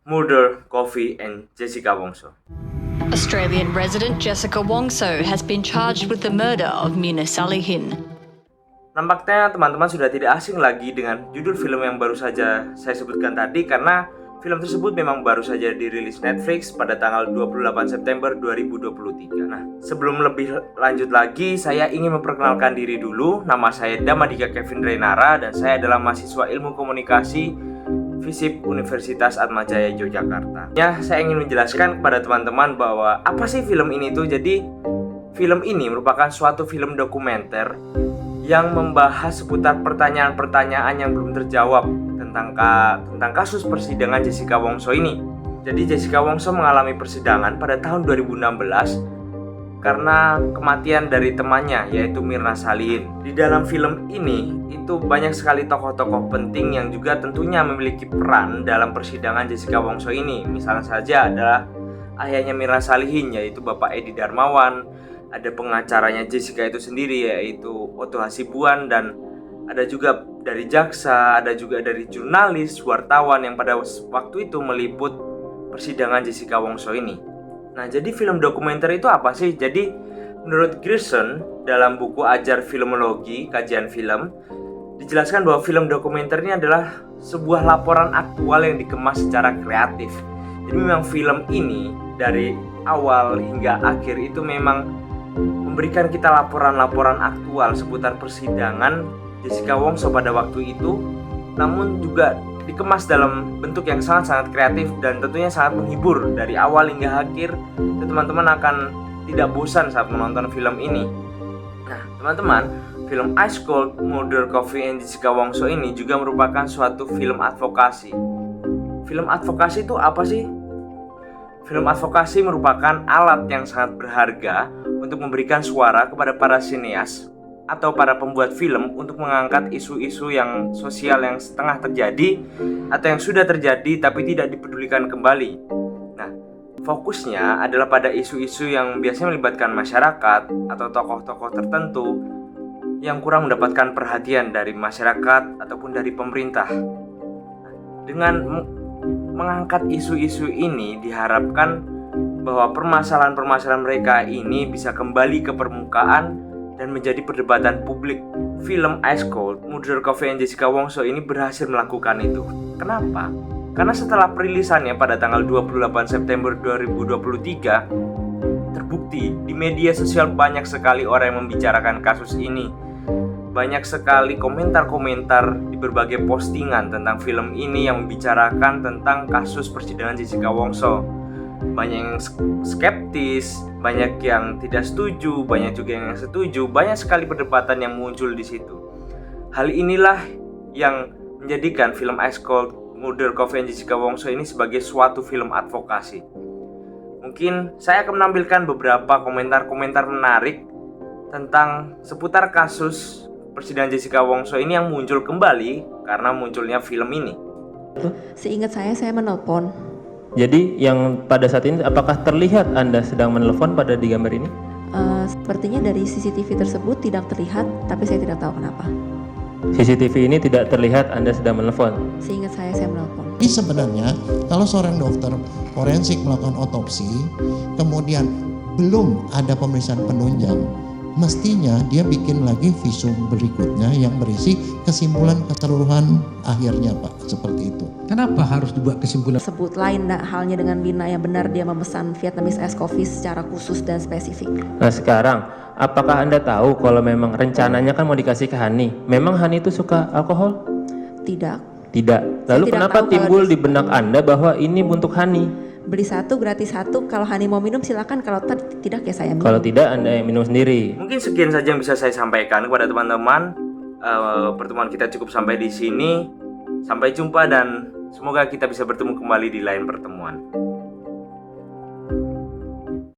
Murder, Coffee, and Jessica Wongso. Australian resident Jessica Wongso has been charged with the murder of Mina Salihin. Nampaknya teman-teman sudah tidak asing lagi dengan judul film yang baru saja saya sebutkan tadi, karena film tersebut memang baru saja dirilis Netflix pada tanggal 28 September 2023. Nah, sebelum lebih lanjut lagi, saya ingin memperkenalkan diri dulu. Nama saya Damadika Kevin Renara dan saya adalah mahasiswa Ilmu Komunikasi FISIP Universitas Atmajaya Yogyakarta. Ya, saya ingin menjelaskan kepada teman-teman bahwa apa sih film ini tuh. Jadi, film ini merupakan suatu film dokumenter yang membahas seputar pertanyaan-pertanyaan yang belum terjawab tentang kasus persidangan Jessica Wongso ini. Jadi Jessica Wongso mengalami persidangan pada tahun 2016 karena kematian dari temannya, yaitu Mirna Salihin. Di dalam film ini itu banyak sekali tokoh-tokoh penting yang juga tentunya memiliki peran dalam persidangan Jessica Wongso ini. Misalnya saja adalah ayahnya Mirna Salihin, yaitu Bapak Edi Darmawan. Ada pengacaranya Jessica itu sendiri, yaitu Otto Hasibuan, dan ada juga dari jaksa, ada juga dari jurnalis, wartawan yang pada waktu itu meliput persidangan Jessica Wongso ini. Nah, jadi film dokumenter itu apa sih? Jadi, menurut Grierson dalam buku Ajar Filmologi, Kajian Film, dijelaskan bahwa film dokumenter ini adalah sebuah laporan aktual yang dikemas secara kreatif. Jadi memang film ini dari awal hingga akhir itu memang memberikan kita laporan-laporan aktual seputar persidangan Jessica Wongso pada waktu itu, namun juga dikemas dalam bentuk yang sangat-sangat kreatif dan tentunya sangat menghibur. Dari awal hingga akhir, teman-teman akan tidak bosan saat menonton film ini. Nah, teman-teman, film Ice Cold, Murder, Coffee, and Jessica Wongso ini juga merupakan suatu film advokasi. Film advokasi itu apa sih? Film advokasi merupakan alat yang sangat berharga untuk memberikan suara kepada para sineas atau para pembuat film untuk mengangkat isu-isu yang sosial yang setengah terjadi atau yang sudah terjadi tapi tidak dipedulikan kembali. Nah, fokusnya adalah pada isu-isu yang biasanya melibatkan masyarakat atau tokoh-tokoh tertentu yang kurang mendapatkan perhatian dari masyarakat ataupun dari pemerintah. Dengan mengangkat isu-isu ini diharapkan bahwa permasalahan-permasalahan mereka ini bisa kembali ke permukaan dan menjadi perdebatan publik. Film Ice Cold, Murder, Coffee, and Jessica Wongso ini berhasil melakukan itu. Kenapa? Karena setelah perilisannya pada tanggal 28 September 2023, terbukti di media sosial banyak sekali orang yang membicarakan kasus ini. Banyak sekali komentar-komentar di berbagai postingan tentang film ini yang membicarakan tentang kasus persidangan Jessica Wongso. Banyak yang skeptis, banyak yang tidak setuju, banyak juga yang setuju. Banyak sekali perdebatan yang muncul di situ. Hal inilah yang menjadikan film Ice Cold, Murder, Coffee, and Jessica Wongso ini sebagai suatu film advokasi. Mungkin saya akan menampilkan beberapa komentar-komentar menarik tentang seputar kasus persidangan Jessica Wongso ini yang muncul kembali karena munculnya film ini. Seingat saya menelpon. Jadi yang pada saat ini apakah terlihat Anda sedang menelpon pada di gambar ini? Sepertinya dari CCTV tersebut tidak terlihat, tapi saya tidak tahu kenapa. CCTV ini tidak terlihat Anda sedang menelpon. Seingat saya menelpon. Jadi sebenarnya kalau seorang dokter forensik melakukan otopsi, kemudian belum ada pemeriksaan penunjang, mestinya dia bikin lagi visum berikutnya yang berisi kesimpulan keseluruhan akhirnya, Pak, seperti itu. Kenapa harus dibuat kesimpulan? Sebut lain halnya dengan Mina yang benar dia memesan Vietnamese Ice Coffee secara khusus dan spesifik. Nah sekarang, apakah Anda tahu kalau memang rencananya kan mau dikasih ke Hani? Memang Hani itu suka alkohol? Tidak. Tidak. Lalu tidak kenapa tahu timbul kalau di benak Anda bahwa ini untuk Hani? Beli satu gratis satu, kalau Hani mau minum silakan, kalau tidak ya saya minum. Kalau tidak Anda yang minum sendiri. Mungkin sekian saja yang bisa saya sampaikan kepada teman-teman. Pertemuan kita cukup sampai di sini. Sampai jumpa dan semoga kita bisa bertemu kembali di lain pertemuan.